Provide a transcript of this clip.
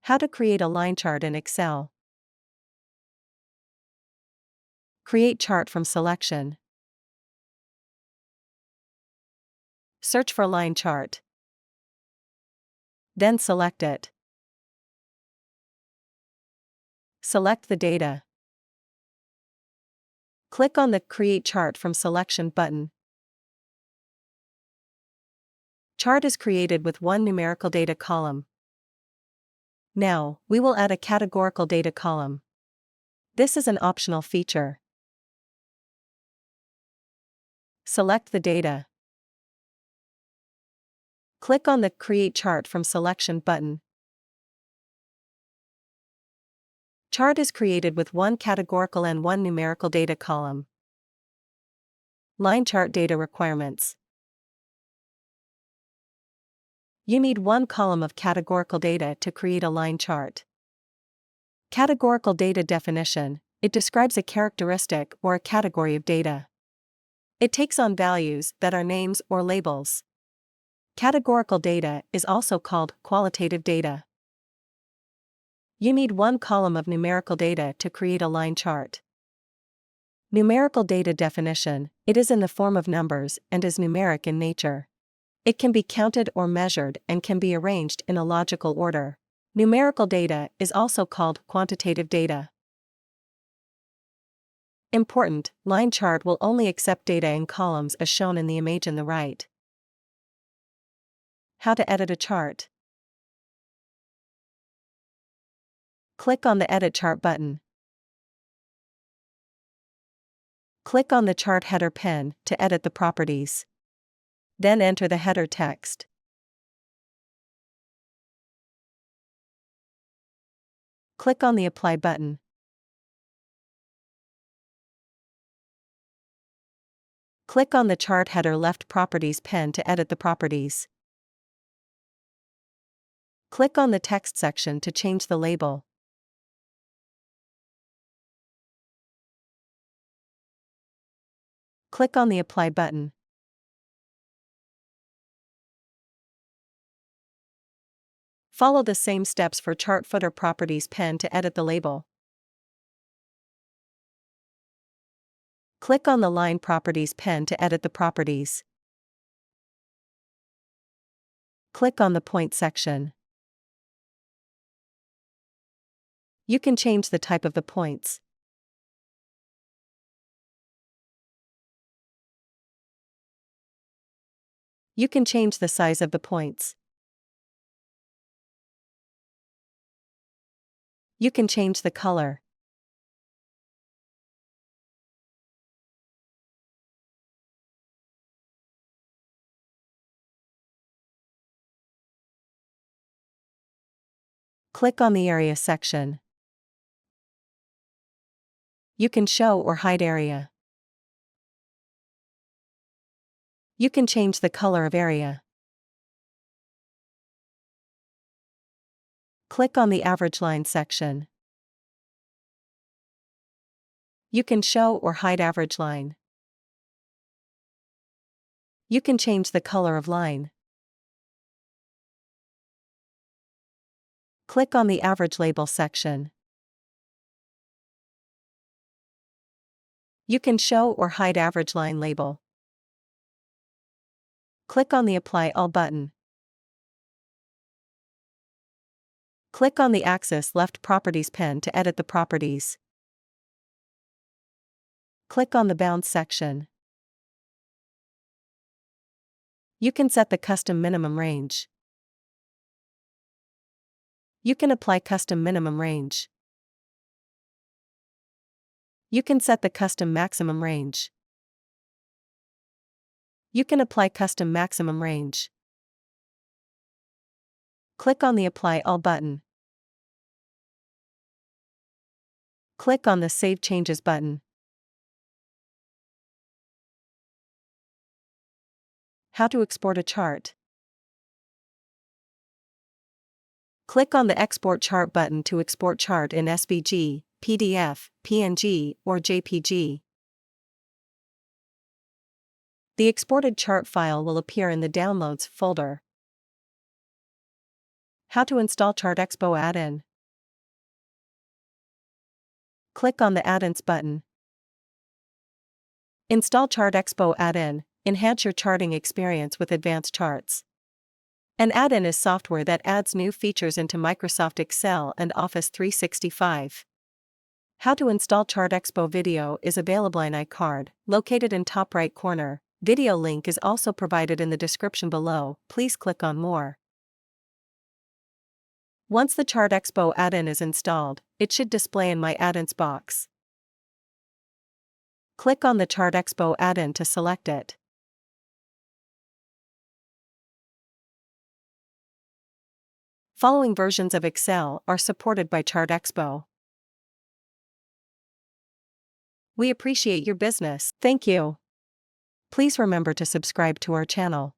How to create a line chart in Excel. Create chart from selection. Search for line chart. Then select it. Select the data. Click on the Create Chart from Selection button. Chart is created with one numerical data column. Now, we will add a categorical data column. This is an optional feature. Select the data. Click on the Create Chart from Selection button. Chart is created with one categorical and one numerical data column. Line chart data requirements. You need one column of categorical data to create a line chart. Categorical data definition: it describes a characteristic or a category of data. It takes on values that are names or labels. Categorical data is also called qualitative data. You need one column of numerical data to create a line chart. Numerical data definition: it is in the form of numbers and is numeric in nature. It can be counted or measured and can be arranged in a logical order. Numerical data is also called quantitative data. Important: line chart will only accept data in columns as shown in the image on the right. How to edit a chart. Click on the Edit Chart button. Click on the chart header pen to edit the properties. Then enter the header text. Click on the Apply button. Click on the chart header left properties pen to edit the properties. Click on the text section to change the label. Click on the Apply button. Follow the same steps for chart footer properties pen to edit the label. Click on the line properties pen to edit the properties. Click on the point section. You can change the type of the points. You can change the size of the points. You can change the color. Click on the Area section. You can show or hide area. You can change the color of area. Click on the Average Line section. You can show or hide average line. You can change the color of line. Click on the Average Label section. You can show or hide average line label. Click on the Apply All button. Click on the Axis left properties pen to edit the properties. Click on the Bounds section. You can set the custom minimum range. You can apply custom minimum range. You can set the custom maximum range. You can apply custom maximum range. Click on the Apply All button. Click on the Save Changes button. How to export a chart. Click on the Export Chart button to export chart in SVG, PDF, PNG, or JPG. The exported chart file will appear in the Downloads folder. How to install ChartExpo add-in. Click on the Add-ins button. Install ChartExpo add-in, enhance your charting experience with advanced charts. An add-in is software that adds new features into Microsoft Excel and Office 365. How to install ChartExpo video is available in iCard, located in top right corner. Video link is also provided in the description below. Please click on more. Once the ChartExpo add-in is installed, it should display in My Add-ins box. Click on the ChartExpo add-in to select it. Following versions of Excel are supported by ChartExpo. We appreciate your business. Thank you. Please remember to subscribe to our channel.